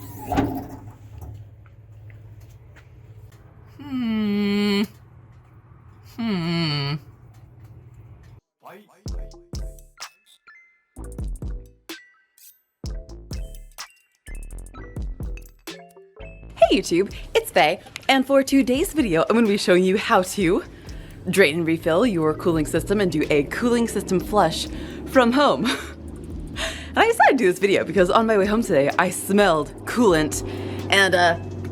Hey YouTube, it's Faye, and for today's video, I'm going to be showing you how to drain and refill your cooling system and do a cooling system flush from home. And I decided to do this video because on my way home today, I smelled coolant and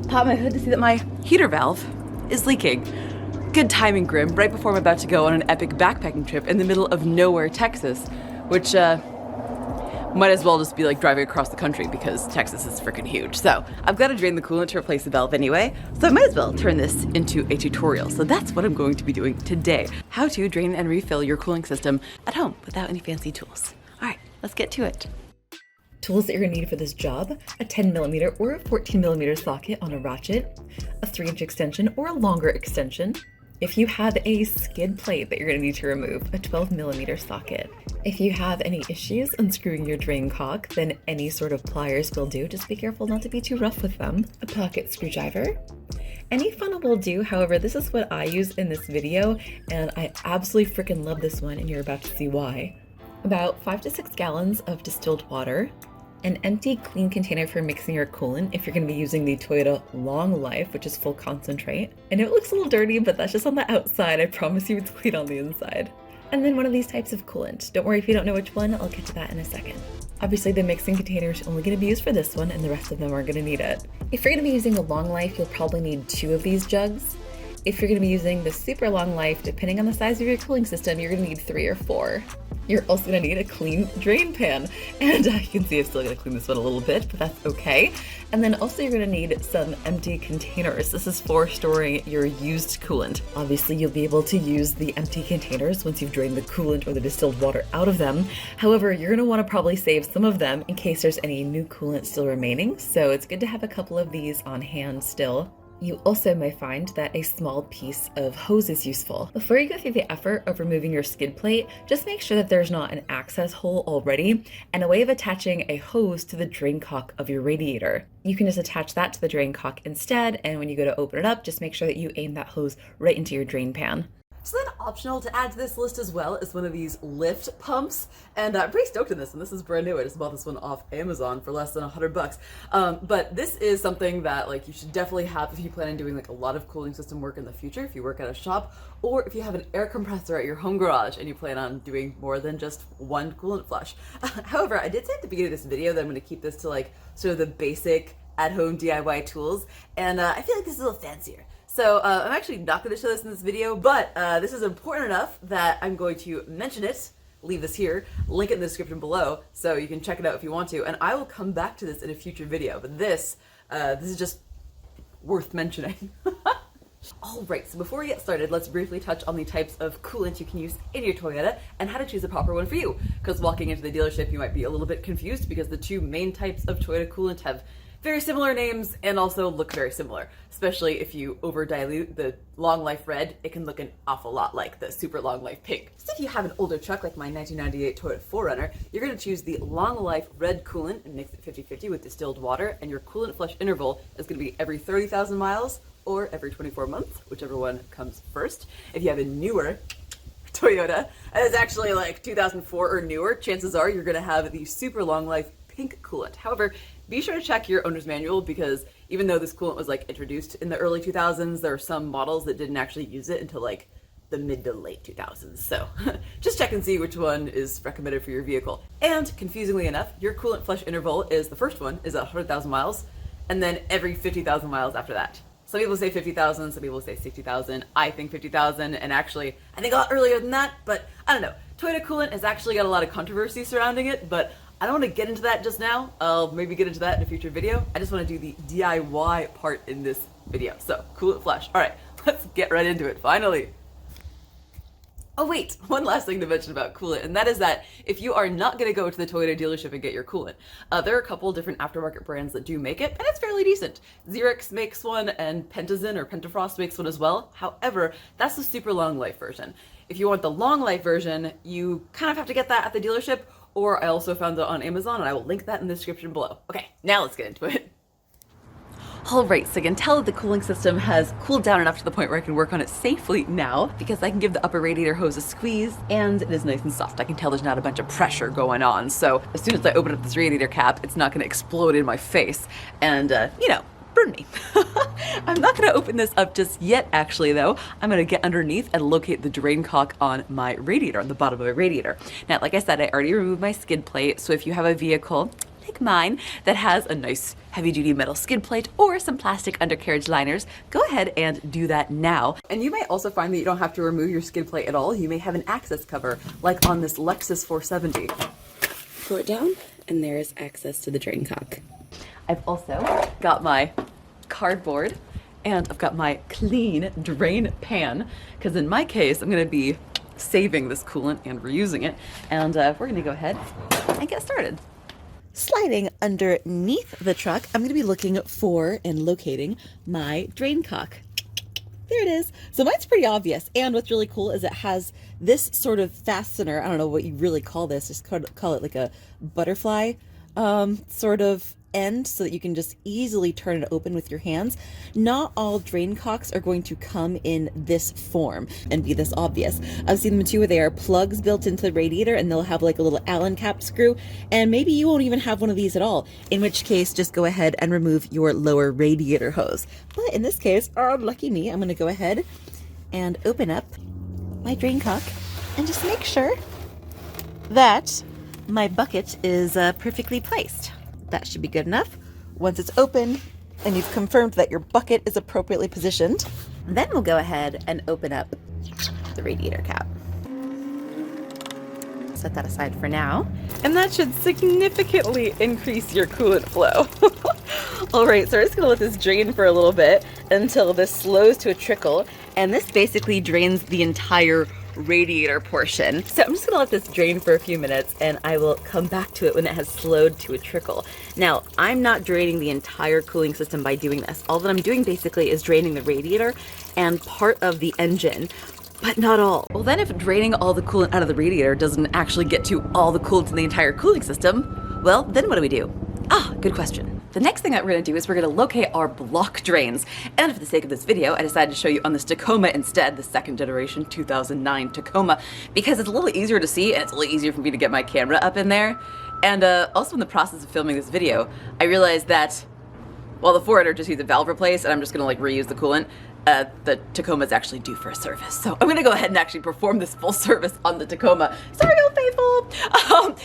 popped my hood to see that my heater valve is leaking. Good timing, Grim, right before I'm about to go on an epic backpacking trip in the middle of nowhere, Texas, which might as well just be like driving across the country because Texas is freaking huge. So I've got to drain the coolant to replace the valve anyway, so I might as well turn this into a tutorial. So that's what I'm going to be doing today. How to drain and refill your cooling system at home without any fancy tools. All right, let's get to it. Tools that you're going to need for this job: a 10mm or a 14mm socket on a ratchet, a 3-inch extension or a longer extension. If you have a skid plate that you're going to need to remove, a 12mm socket. If you have any issues unscrewing your drain cock, then any sort of pliers will do. Just be careful not to be too rough with them. A pocket screwdriver. Any funnel will do, however, this is what I use in this video, and I absolutely freaking love this one, and you're about to see why. About 5 to 6 gallons of distilled water. An empty clean container for mixing your coolant if you're going to be using the Toyota Long Life, which is full concentrate. And it looks a little dirty, but that's just on the outside. I promise you it's clean on the inside. And then one of these types of coolant. Don't worry if you don't know which one, I'll get to that in a second. Obviously the mixing container is only going to be used for this one, and the rest of them aren't going to need it. If you're going to be using the Long Life, you'll probably need 2 of these jugs. If you're going to be using the Super Long Life, depending on the size of your cooling system, you're going to need 3 or 4. You're also going to need a clean drain pan. And you can see I'm still going to clean this one a little bit, but that's okay. And then also you're going to need some empty containers. This is for storing your used coolant. Obviously you'll be able to use the empty containers once you've drained the coolant or the distilled water out of them. However, you're going to want to probably save some of them in case there's any new coolant still remaining. So it's good to have a couple of these on hand still. You also may find that a small piece of hose is useful. Before you go through the effort of removing your skid plate, just make sure that there's not an access hole already and a way of attaching a hose to the drain cock of your radiator. You can just attach that to the drain cock instead, and when you go to open it up, just make sure that you aim that hose right into your drain pan. So then optional to add to this list as well is one of these lift pumps, and I'm pretty stoked on this, and this is brand new. I just bought this one off Amazon for less than $100. But this is something that like you should definitely have if you plan on doing like a lot of cooling system work in the future, if you work at a shop, or if you have an air compressor at your home garage and you plan on doing more than just one coolant flush. However, I did say at the beginning of this video that I'm going to keep this to like sort of the basic at-home DIY tools, and I feel like this is a little fancier. So I'm actually not going to show this in this video, but this is important enough that I'm going to mention it, leave this here, link it in the description below, so you can check it out if you want to, and I will come back to this in a future video, but this is just worth mentioning. Alright, so before we get started, let's briefly touch on the types of coolant you can use in your Toyota and how to choose the proper one for you, because walking into the dealership you might be a little bit confused because the 2 main types of Toyota coolant have very similar names and also look very similar, especially if you over dilute the Long Life Red. It can look an awful lot like the Super Long Life Pink. So if you have an older truck like my 1998 Toyota 4Runner, you're going to choose the Long Life Red coolant and mix it 50-50 with distilled water, and your coolant flush interval is going to be every 30,000 miles or every 24 months, whichever one comes first. If you have a newer Toyota, and it's actually like 2004 or newer, chances are you're going to have the Super Long Life Pink coolant. However, be sure to check your owner's manual, because even though this coolant was like introduced in the early 2000s, there are some models that didn't actually use it until like the mid to late 2000s. So just check and see which one is recommended for your vehicle. And confusingly enough, your coolant flush interval is, the first one is 100,000 miles, and then every 50,000 miles after that. Some people say 50,000, some people say 60,000. I think 50,000, and actually I think a lot earlier than that, but I don't know. Toyota coolant has actually got a lot of controversy surrounding it, but I don't want to get into that just now. I'll maybe get into that in a future video. I just want to do the DIY part in this video. So, coolant flush. All right, let's get right into it, finally. Oh wait, one last thing to mention about coolant, and that is that if you are not going to go to the Toyota dealership and get your coolant, there are a couple different aftermarket brands that do make it, and it's fairly decent. Xerox makes one, and Pentazin or Pentafrost makes one as well. However, that's the super long life version. If you want the long life version, you kind of have to get that at the dealership, or I also found it on Amazon, and I will link that in the description below. Okay, now let's get into it. Alright, so I can tell that the cooling system has cooled down enough to the point where I can work on it safely now, because I can give the upper radiator hose a squeeze, and it is nice and soft. I can tell there's not a bunch of pressure going on, so as soon as I open up this radiator cap, it's not going to explode in my face, and, burn me. I'm not going to open this up just yet, actually, though. I'm going to get underneath and locate the drain cock on my radiator, on the bottom of my radiator. Now, like I said, I already removed my skid plate, so if you have a vehicle like mine that has a nice heavy-duty metal skid plate or some plastic undercarriage liners, go ahead and do that now. And you may also find that you don't have to remove your skid plate at all. You may have an access cover, like on this Lexus 470. Pull it down, and there is access to the drain cock. I've also got my cardboard, and I've got my clean drain pan, because in my case, I'm going to be saving this coolant and reusing it, and we're going to go ahead and get started. Sliding underneath the truck, I'm going to be looking for and locating my drain cock. There it is. So mine's pretty obvious, and what's really cool is it has this sort of fastener. I don't know what you really call this, just call it like a butterfly sort of end, so that you can just easily turn it open with your hands. Not all drain cocks are going to come in this form and be this obvious. I've seen them too where they are plugs built into the radiator, and they'll have like a little Allen cap screw, and maybe you won't even have one of these at all, in which case just go ahead and remove your lower radiator hose. But in this case, lucky me, I'm going to go ahead and open up my drain cock and just make sure that my bucket is perfectly placed. That should be good enough. Once it's open and you've confirmed that your bucket is appropriately positioned, then we'll go ahead and open up the radiator cap. Set that aside for now, and that should significantly increase your coolant flow. All right, so we're just gonna let this drain for a little bit until this slows to a trickle, and this basically drains the entire radiator portion. So I'm just gonna let this drain for a few minutes, and I will come back to it when it has slowed to a trickle. Now, I'm not draining the entire cooling system by doing this. All that I'm doing basically is draining the radiator and part of the engine, but not all. Well, then if draining all the coolant out of the radiator doesn't actually get to all the coolant in the entire cooling system, well, then what do? Good question. The next thing that we're going to do is we're going to locate our block drains. And for the sake of this video, I decided to show you on this Tacoma instead, the second generation 2009 Tacoma, because it's a little easier to see, and it's a little easier for me to get my camera up in there. And also in the process of filming this video, I realized that while the 4Runner just needs a valve replaced and I'm just going to reuse the coolant, the Tacoma is actually due for a service. So I'm going to go ahead and actually perform this full service on the Tacoma. Sorry, Old Faithful!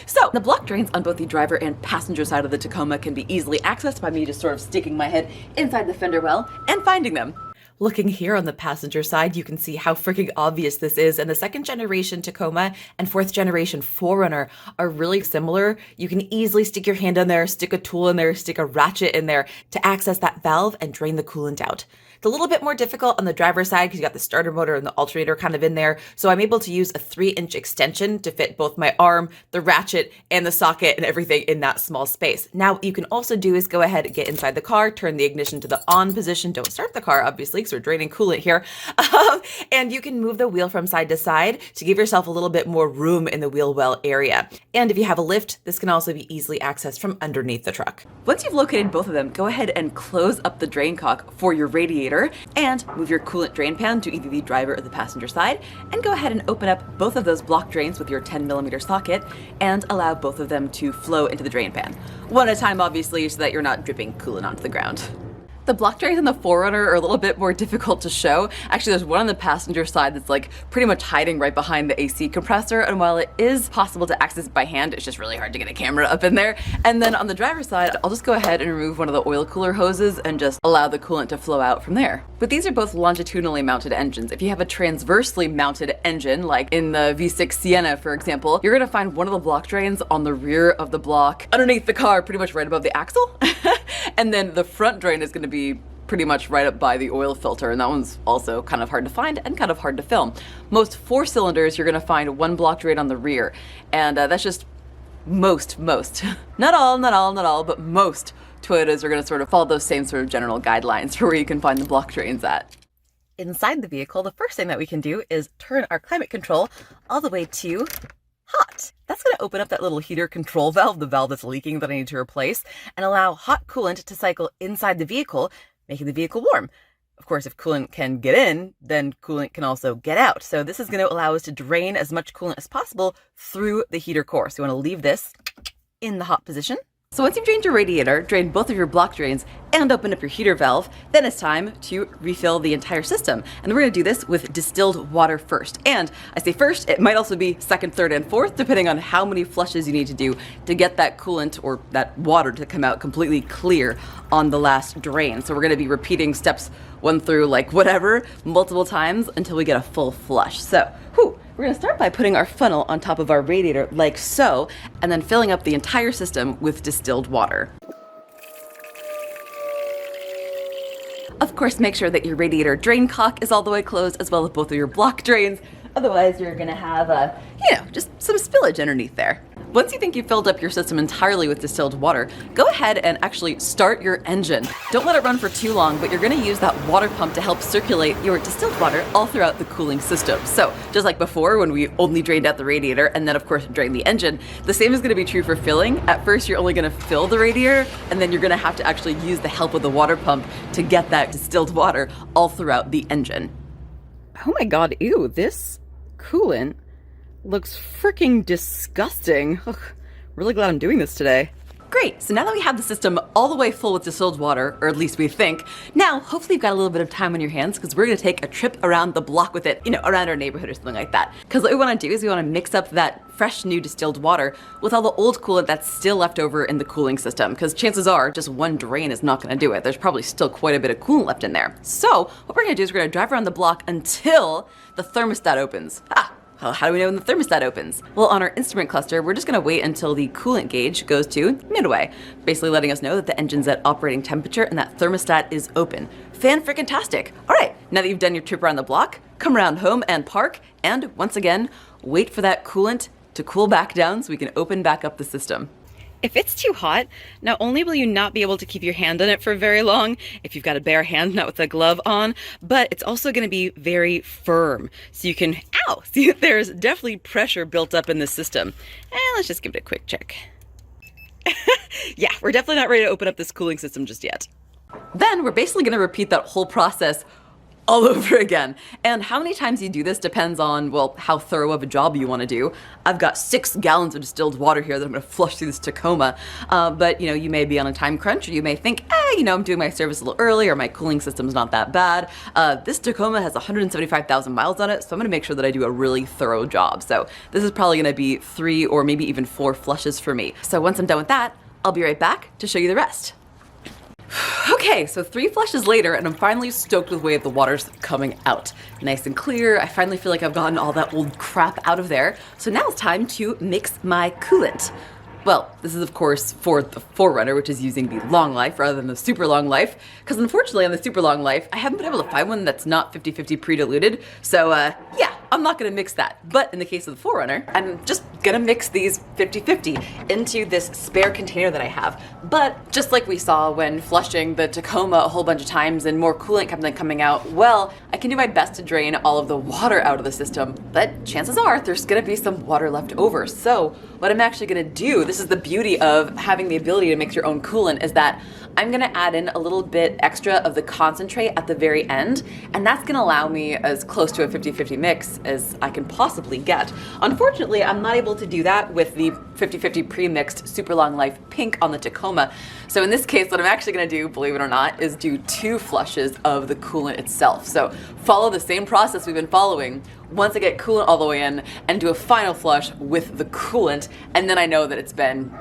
So the block drains on both the driver and passenger side of the Tacoma can be easily accessed by me just sort of sticking my head inside the fender well and finding them. Looking here on the passenger side, you can see how freaking obvious this is, and the second generation Tacoma and fourth generation 4Runner are really similar. You can easily stick your hand in there, stick a tool in there, stick a ratchet in there to access that valve and drain the coolant out. It's a little bit more difficult on the driver's side because you got the starter motor and the alternator kind of in there, so I'm able to use a 3-inch extension to fit both my arm, the ratchet, and the socket and everything in that small space. Now, what you can also do is go ahead and get inside the car, turn the ignition to the on position, don't start the car obviously because we're draining coolant here, and you can move the wheel from side to side to give yourself a little bit more room in the wheel well area. And if you have a lift, this can also be easily accessed from underneath the truck. Once you've located both of them, go ahead and close up the drain cock for your radiator and move your coolant drain pan to either the driver or the passenger side, and go ahead and open up both of those block drains with your 10mm socket and allow both of them to flow into the drain pan. One at a time, obviously, so that you're not dripping coolant onto the ground. The block drains in the 4Runner are a little bit more difficult to show. Actually, there's one on the passenger side that's pretty much hiding right behind the AC compressor, and while it is possible to access it by hand, it's just really hard to get a camera up in there. And then on the driver's side, I'll just go ahead and remove one of the oil cooler hoses and just allow the coolant to flow out from there. But these are both longitudinally mounted engines. If you have a transversely mounted engine, like in the V6 Sienna, for example, you're gonna find one of the block drains on the rear of the block, underneath the car, pretty much right above the axle. And then the front drain is gonna be pretty much right up by the oil filter, and that one's also kind of hard to find and kind of hard to film. Most 4 cylinders, you're gonna find one block drain on the rear, and that's just most. Not all, but most Toyotas are gonna sort of follow those same sort of general guidelines for where you can find the block drains at. Inside the vehicle, the first thing that we can do is turn our climate control all the way to hot. That's going to open up that little heater control valve, the valve that's leaking that I need to replace, and allow hot coolant to cycle inside the vehicle making the vehicle warm. Of course, if coolant can get in, then coolant can also get out. So this is going to allow us to drain as much coolant as possible through the heater core. So you want to leave this in the hot position. So once you've drained your radiator, drained both of your block drains, and opened up your heater valve, then it's time to refill the entire system. And we're gonna do this with distilled water first. And I say first, it might also be second, third, and fourth, depending on how many flushes you need to do to get that coolant or that water to come out completely clear on the last drain. So we're gonna be repeating steps 1 through like whatever, multiple times until we get a full flush. So, we're gonna start by putting our funnel on top of our radiator like so, and then filling up the entire system with distilled water. Of course, make sure that your radiator drain cock is all the way closed, as well as both of your block drains. Otherwise, you're gonna have, just some spillage underneath there. Once you think you've filled up your system entirely with distilled water, go ahead and actually start your engine. Don't let it run for too long, but you're gonna use that water pump to help circulate your distilled water all throughout the cooling system. So just like before when we only drained out the radiator and then of course drained the engine, the same is gonna be true for filling. At first you're only gonna fill the radiator and then you're gonna have to actually use the help of the water pump to get that distilled water all throughout the engine. Oh my god, ew, this coolant looks freaking disgusting. Ugh, really glad I'm doing this today. Great, so now that we have the system all the way full with distilled water, or at least we think, now hopefully you've got a little bit of time on your hands because we're gonna take a trip around the block with it, around our neighborhood or something like that. Because what we wanna do is we wanna mix up that fresh new distilled water with all the old coolant that's still left over in the cooling system, because chances are just one drain is not gonna do it. There's probably still quite a bit of coolant left in there. So what we're gonna do is we're gonna drive around the block until the thermostat opens. How do we know when the thermostat opens? Well, on our instrument cluster, we're just gonna wait until the coolant gauge goes to midway, basically letting us know that the engine's at operating temperature and that thermostat is open. Fan-freaking-tastic. All right, now that you've done your trip around the block, come around home and park, and once again, wait for that coolant to cool back down so we can open back up the system. If it's too hot, not only will you not be able to keep your hand on it for very long, if you've got a bare hand, not with a glove on, but it's also going to be very firm. So you can, see, there's definitely pressure built up in the system. And let's just give it a quick check. Yeah, we're definitely not ready to open up this cooling system just yet. Then we're basically going to repeat that whole process all over again. And how many times you do this depends on, well, how thorough of a job you want to do. I've got 6 gallons of distilled water here that I'm going to flush through this Tacoma. But you may be on a time crunch, or you may think, I'm doing my service a little early, or my cooling system's not that bad. This Tacoma has 175,000 miles on it, so I'm going to make sure that I do a really thorough job. So this is probably going to be 3 or maybe even 4 flushes for me. So once I'm done with that, I'll be right back to show you the rest. Okay, so 3 flushes later, and I'm finally stoked with the way the water's coming out. Nice and clear. I finally feel like I've gotten all that old crap out of there. So now it's time to mix my coolant. Well, this is of course for the 4Runner, which is using the long life rather than the super long life, because unfortunately on the super long life, I haven't been able to find one that's not 50-50 pre-diluted. So yeah, I'm not gonna mix that. But in the case of the 4Runner, I'm just gonna mix these 50-50 into this spare container that I have. But just like we saw when flushing the Tacoma a whole bunch of times and more coolant kept on coming out, well, I can do my best to drain all of the water out of the system, but chances are there's gonna be some water left over. So what I'm actually gonna do, this is the beauty of having the ability to mix your own coolant, is that I'm gonna add in a little bit extra of the concentrate at the very end, and that's gonna allow me as close to a 50-50 mix as I can possibly get. Unfortunately, I'm not able to do that with the 50-50 pre-mixed super long life pink on the Tacoma. So in this case, what I'm actually gonna do, believe it or not, is do 2 flushes of the coolant itself. So follow the same process we've been following. Once I get coolant all the way in, and do a final flush with the coolant, and then I know that it's been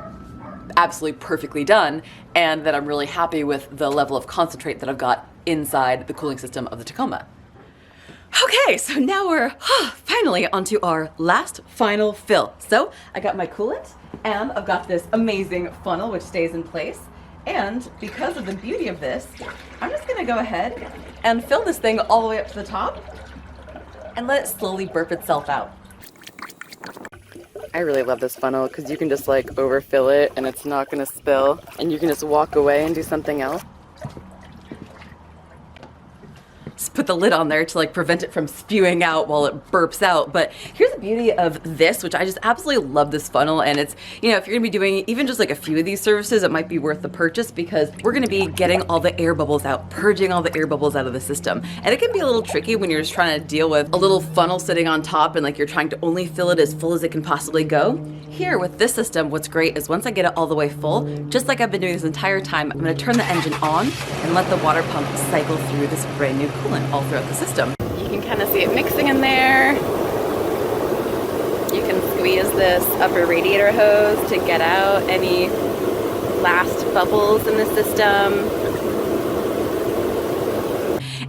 absolutely perfectly done, and that I'm really happy with the level of concentrate that I've got inside the cooling system of the Tacoma. Okay, so now we're finally onto our last final fill. So I got my coolant, and I've got this amazing funnel which stays in place. And because of the beauty of this, I'm just gonna go ahead and fill this thing all the way up to the top and let it slowly burp itself out. I really love this funnel because you can just like overfill it and it's not gonna spill, and you can just walk away and do something else. just put the lid on there to like prevent it from spewing out while it burps out. But here's the beauty of this, which I just absolutely love this funnel. And it's, you know, if you're gonna be doing even just like a few of these services, it might be worth the purchase because we're gonna be getting all the air bubbles out, purging all the air bubbles out of the system. And it can be a little tricky when you're just trying to deal with a little funnel sitting on top and like you're trying to only fill it as full as it can possibly go. Here with this system, what's great is once I get it all the way full, just like I've been doing this entire time, I'm gonna turn the engine on and let the water pump cycle through this brand new coolant all throughout the system. You can kind of see it mixing in there. You can squeeze this upper radiator hose to get out any last bubbles in the system.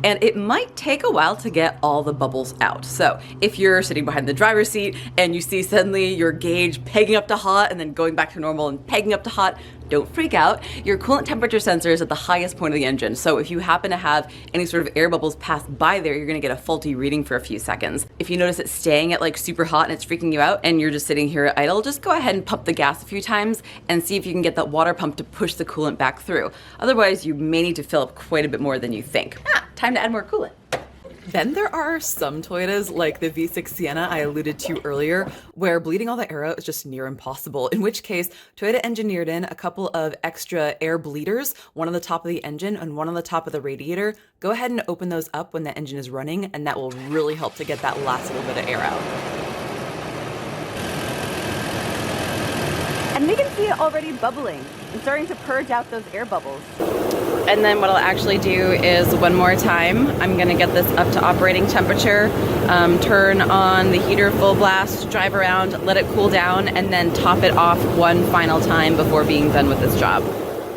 And it might take a while to get all the bubbles out. So if you're sitting behind the driver's seat and you see suddenly your gauge pegging up to hot and then going back to normal and pegging up to hot, don't freak out. Your coolant temperature sensor is at the highest point of the engine. So if you happen to have any sort of air bubbles pass by there, you're gonna get a faulty reading for a few seconds. If you notice it staying at like super hot and it's freaking you out and you're just sitting here idle, just go ahead and pump the gas a few times and see if you can get that water pump to push the coolant back through. Otherwise, you may need to fill up quite a bit more than you think. Time to add more coolant. Then there are some Toyotas, like the V6 Sienna I alluded to earlier, where bleeding all the air out is just near impossible, in which case Toyota engineered in a couple of extra air bleeders, one on the top of the engine and one on the top of the radiator. Go ahead and open those up when the engine is running, and that will really help to get that last little bit of air out. And we can see it already bubbling and starting to purge out those air bubbles. And then what I'll actually do is one more time, I'm gonna get this up to operating temperature, turn on the heater full blast, drive around, let it cool down, and then top it off one final time before being done with this job.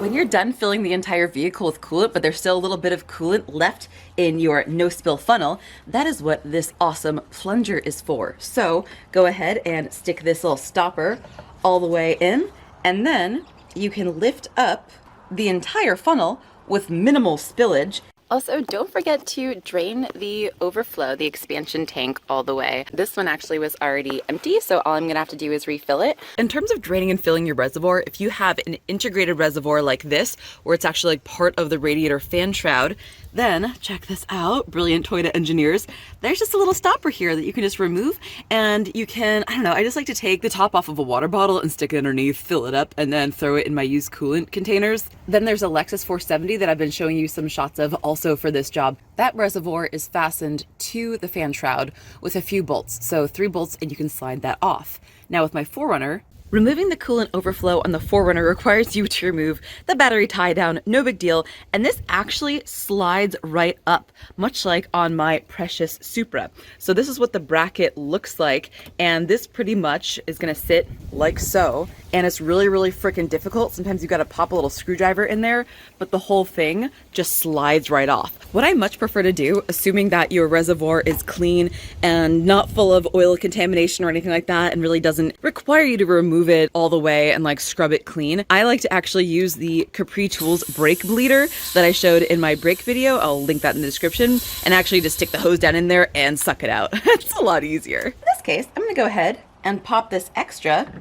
When you're done filling the entire vehicle with coolant, but there's still a little bit of coolant left in your no-spill funnel, that is what this awesome plunger is for. So go ahead and stick this little stopper all the way in, and then you can lift up the entire funnel with minimal spillage. Also, don't forget to drain the overflow, the expansion tank, all the way. This one actually was already empty, so all I'm gonna have to do is refill it. In terms of draining and filling your reservoir, if you have an integrated reservoir like this, where it's actually like part of the radiator fan shroud, then check this out, brilliant Toyota engineers. There's just a little stopper here that you can just remove, and you can, I don't know, I just like to take the top off of a water bottle and stick it underneath, fill it up, and then throw it in my used coolant containers. Then there's a Lexus 470 that I've been showing you some shots of also for this job. That reservoir is fastened to the fan shroud with a few bolts, so 3 bolts, and you can slide that off. Now with my 4Runner, removing the coolant overflow on the 4Runner requires you to remove the battery tie down, no big deal, and this actually slides right up, much like on my precious Supra. So this is what the bracket looks like, and this pretty much is gonna sit like so, and it's really, really freaking difficult. Sometimes you gotta pop a little screwdriver in there, but the whole thing just slides right off. What I much prefer to do, assuming that your reservoir is clean and not full of oil contamination or anything like that, and really doesn't require you to remove it all the way and like scrub it clean, I like to actually use the Capri Tools brake bleeder that I showed in my brake video. I'll link that in the description, and actually just stick the hose down in there and suck it out. It's a lot easier. In this case, I'm gonna go ahead and pop this extra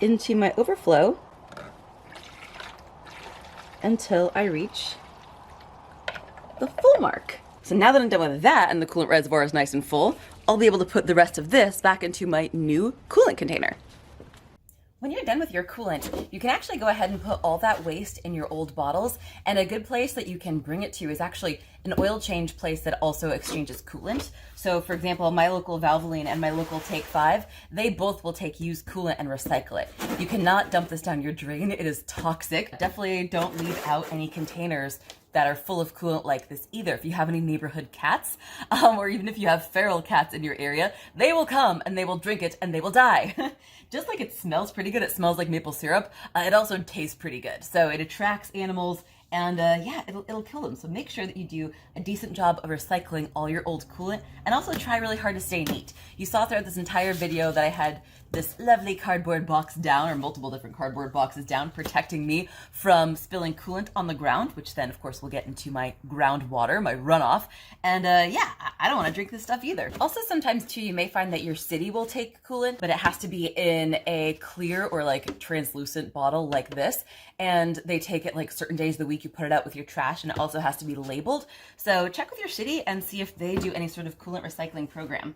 into my overflow until I reach the full mark. So now that I'm done with that and the coolant reservoir is nice and full, I'll be able to put the rest of this back into my new coolant container. When you're done with your coolant, you can actually go ahead and put all that waste in your old bottles, and a good place that you can bring it to is actually an oil change place that also exchanges coolant. So for example, my local Valvoline and my local Take 5, they both will take used coolant and recycle it. You cannot dump this down your drain, it is toxic. Definitely don't leave out any containers that are full of coolant like this either. If you have any neighborhood cats, or even if you have feral cats in your area, they will come and they will drink it and they will die. Just like it smells pretty good, it smells like maple syrup, it also tastes pretty good. So it attracts animals, and yeah, it'll kill them. So make sure that you do a decent job of recycling all your old coolant, and also try really hard to stay neat. You saw throughout this entire video that I had this lovely cardboard box down, or multiple different cardboard boxes down, protecting me from spilling coolant on the ground, which then of course will get into my groundwater, my runoff. And yeah, I don't want to drink this stuff either. Also, sometimes too, you may find that your city will take coolant, but it has to be in a clear or like translucent bottle like this. and they take it like certain days of the week you put it out with your trash, and it also has to be labeled. So check with your city and see if they do any sort of coolant recycling program.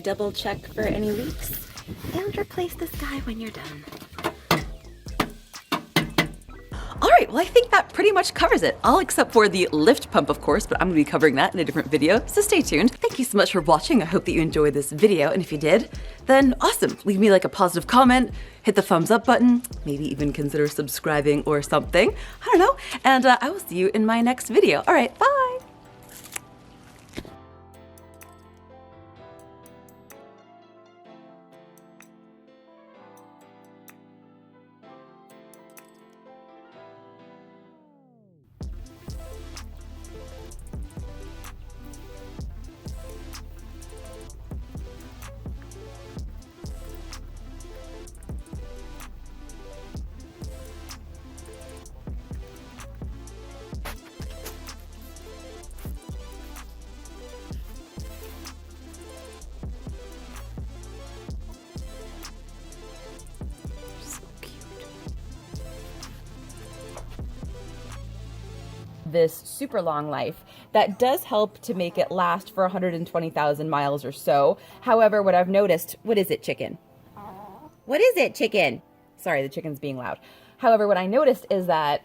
Double check for any leaks and replace this guy when you're done. All right, well, I think that pretty much covers it. All except for the lift pump, of course, but I'm gonna be covering that in a different video, so stay tuned. Thank you so much for watching. I hope that you enjoyed this video, and if you did, then awesome. Leave me like a positive comment, hit the thumbs up button, maybe even consider subscribing or something. I don't know, and I will see you in my next video. All right, bye. This super long life that does help to make it last for 120,000 miles or so. However, what I've noticed, what is it, chicken? What is it, chicken? Sorry, the chicken's being loud. However, what I noticed is that